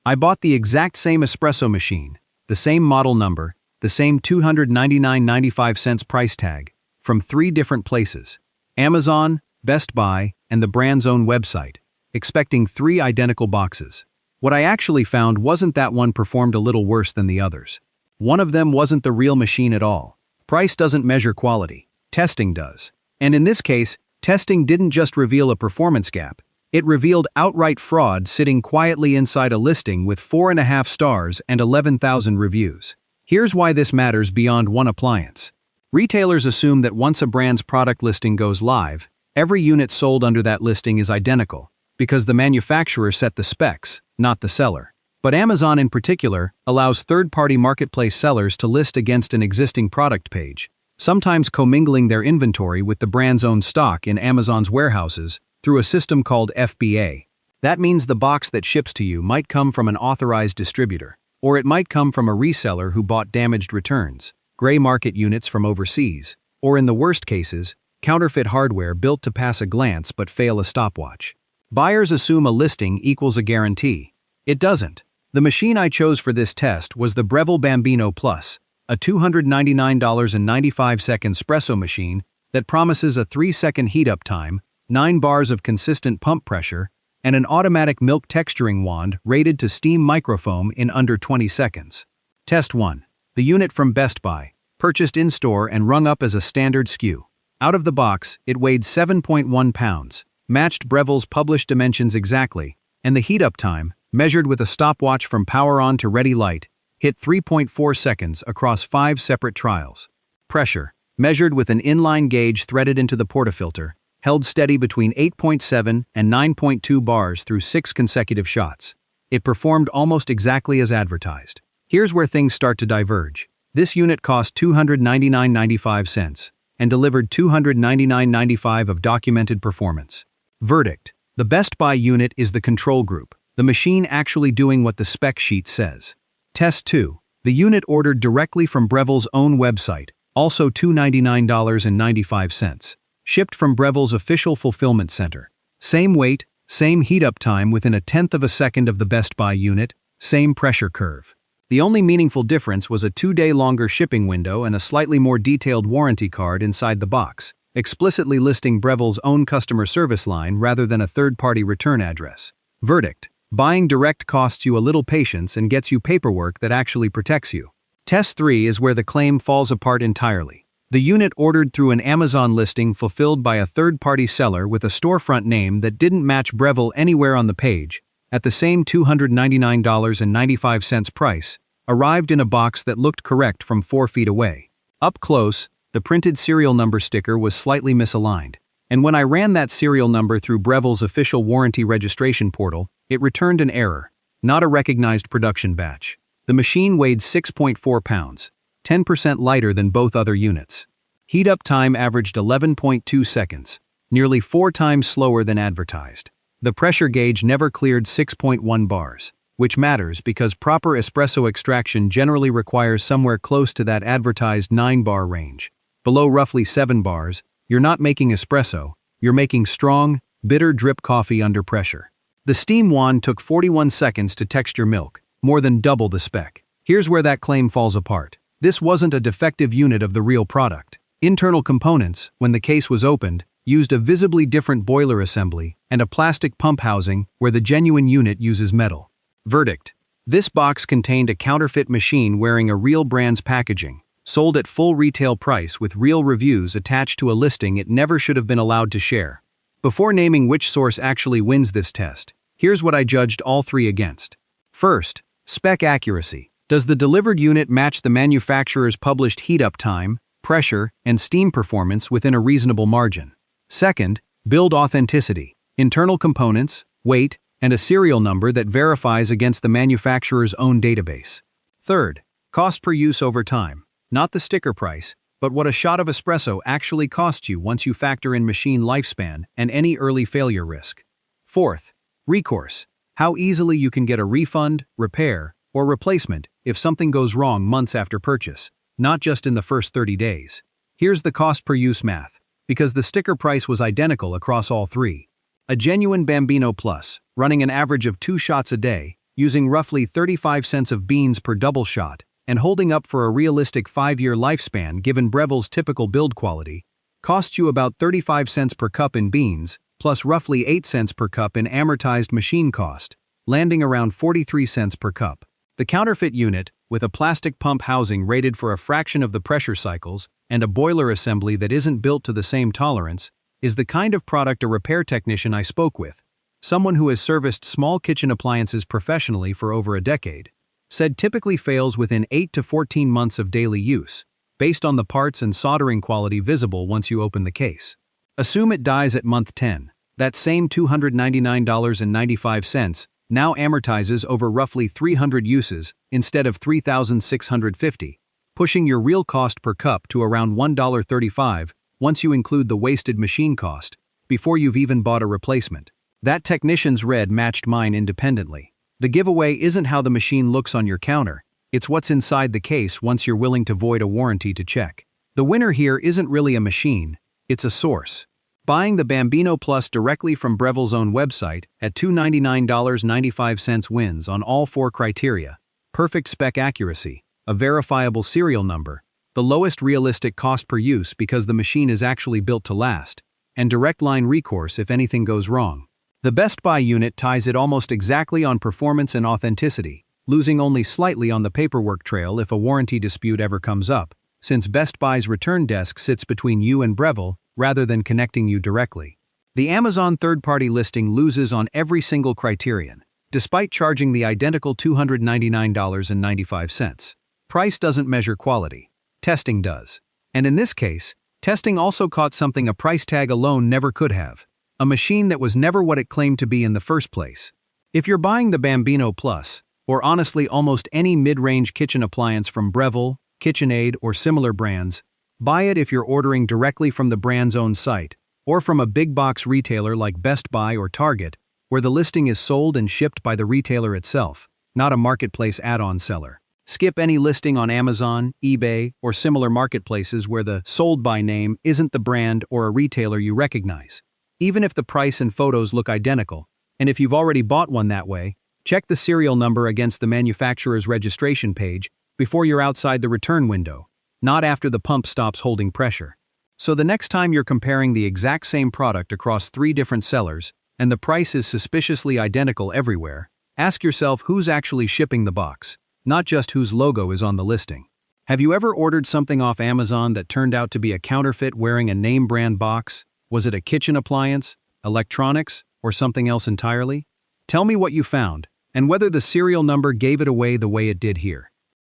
I bought the exact same espresso machine, the same model number, the same $299.95 price tag, from 3 different places: Amazon, Best Buy, and the brand's own website, expecting 3 identical boxes. What I actually found wasn't that one performed a little worse than the others. One of them wasn't the real machine at all. Price doesn't measure quality, testing does. And in this case, testing didn't just reveal a performance gap, it revealed outright fraud sitting quietly inside a listing with 4.5 stars and 11,000 reviews. Here's why this matters beyond one appliance. Retailers assume that once a brand's product listing goes live, every unit sold under that listing is identical, because the manufacturer set the specs, not the seller. But Amazon in particular allows third-party marketplace sellers to list against an existing product page, sometimes commingling their inventory with the brand's own stock in Amazon's warehouses through a system called FBA. That means the box that ships to you might come from an authorized distributor, or it might come from a reseller who bought damaged returns, gray market units from overseas, or in the worst cases, counterfeit hardware built to pass a glance but fail a stopwatch. Buyers assume a listing equals a guarantee. It doesn't. The machine I chose for this test was the Breville Bambino Plus, a $299.95 espresso machine that promises a 3-second heat-up time, 9 bars of consistent pump pressure, and an automatic milk texturing wand rated to steam microfoam in under 20 seconds. Test 1. The unit from Best Buy, purchased in-store and rung up as a standard SKU. Out of the box, it weighed 7.1 pounds, matched Breville's published dimensions exactly, and the heat-up time, measured with a stopwatch from power on to ready light, hit 3.4 seconds across 5 separate trials. Pressure, measured with an inline gauge threaded into the portafilter, held steady between 8.7 and 9.2 bars through 6 consecutive shots. It performed almost exactly as advertised. Here's where things start to diverge. This unit cost $299.95 and delivered $299.95 of documented performance. Verdict: the Best Buy unit is the control group, the machine actually doing what the spec sheet says. Test 2. The unit ordered directly from Breville's own website, also $299.95. Shipped from Breville's official fulfillment center. Same weight, same heat-up time within 1/10 of a second of the Best Buy unit, same pressure curve. The only meaningful difference was a 2-day longer shipping window and a slightly more detailed warranty card inside the box, explicitly listing Breville's own customer service line rather than a third-party return address. Verdict: buying direct costs you a little patience and gets you paperwork that actually protects you. Test 3 is where the claim falls apart entirely. The unit ordered through an Amazon listing fulfilled by a third-party seller with a storefront name that didn't match Breville anywhere on the page, at the same $299.95 price, arrived in a box that looked correct from 4 feet away. Up close, the printed serial number sticker was slightly misaligned, and when I ran that serial number through Breville's official warranty registration portal, it returned an error, not a recognized production batch. The machine weighed 6.4 pounds, 10% lighter than both other units. Heat-up time averaged 11.2 seconds, nearly 4 times slower than advertised. The pressure gauge never cleared 6.1 bars, which matters because proper espresso extraction generally requires somewhere close to that advertised 9-bar range. Below roughly 7 bars, you're not making espresso, you're making strong, bitter drip coffee under pressure. The steam wand took 41 seconds to texture milk, more than double the spec. Here's where that claim falls apart. This wasn't a defective unit of the real product. Internal components, when the case was opened, used a visibly different boiler assembly and a plastic pump housing where the genuine unit uses metal. Verdict: this box contained a counterfeit machine wearing a real brand's packaging, sold at full retail price with real reviews attached to a listing it never should have been allowed to share. Before naming which source actually wins this test, here's what I judged all 3 against. First, spec accuracy. Does the delivered unit match the manufacturer's published heat-up time, pressure, and steam performance within a reasonable margin? Second, build authenticity. Internal components, weight, and a serial number that verifies against the manufacturer's own database. Third, cost per use over time. Not the sticker price, but what a shot of espresso actually costs you once you factor in machine lifespan and any early failure risk. Fourth, recourse. How easily you can get a refund, repair, or replacement if something goes wrong months after purchase, not just in the first 30 days. Here's the cost per use math, because the sticker price was identical across all 3. A genuine Bambino Plus, running an average of 2 shots a day, using roughly 35 cents of beans per double shot, and holding up for a realistic 5-year lifespan given Breville's typical build quality, costs you about 35 cents per cup in beans, plus roughly 8 cents per cup in amortized machine cost, landing around 43 cents per cup. The counterfeit unit, with a plastic pump housing rated for a fraction of the pressure cycles and a boiler assembly that isn't built to the same tolerance, is the kind of product a repair technician I spoke with, someone who has serviced small kitchen appliances professionally for over a decade, said typically fails within 8 to 14 months of daily use, based on the parts and soldering quality visible once you open the case. Assume it dies at month 10. That same $299.95 now amortizes over roughly 300 uses instead of 3,650, pushing your real cost per cup to around $1.35 once you include the wasted machine cost, before you've even bought a replacement. That technician's read matched mine independently. The giveaway isn't how the machine looks on your counter, it's what's inside the case once you're willing to void a warranty to check. The winner here isn't really a machine, it's a source. Buying the Bambino Plus directly from Breville's own website at $299.95 wins on all 4 criteria: perfect spec accuracy, a verifiable serial number, the lowest realistic cost per use because the machine is actually built to last, and direct line recourse if anything goes wrong. The Best Buy unit ties it almost exactly on performance and authenticity, losing only slightly on the paperwork trail if a warranty dispute ever comes up, since Best Buy's return desk sits between you and Breville rather than connecting you directly. The Amazon third-party listing loses on every single criterion, despite charging the identical $299.95. Price doesn't measure quality. Testing does. And in this case, testing also caught something a price tag alone never could have: a machine that was never what it claimed to be in the first place. If you're buying the Bambino Plus, or honestly almost any mid-range kitchen appliance from Breville, KitchenAid, or similar brands, buy it if you're ordering directly from the brand's own site, or from a big box retailer like Best Buy or Target, where the listing is sold and shipped by the retailer itself, not a marketplace add-on seller. Skip any listing on Amazon, eBay, or similar marketplaces where the sold by name isn't the brand or a retailer you recognize. Even if the price and photos look identical, and if you've already bought one that way, check the serial number against the manufacturer's registration page before you're outside the return window, not after the pump stops holding pressure. So the next time you're comparing the exact same product across 3 different sellers, and the price is suspiciously identical everywhere, ask yourself who's actually shipping the box, not just whose logo is on the listing. Have you ever ordered something off Amazon that turned out to be a counterfeit wearing a name brand box? Was it a kitchen appliance, electronics, or something else entirely? Tell me what you found, and whether the serial number gave it away the way it did here.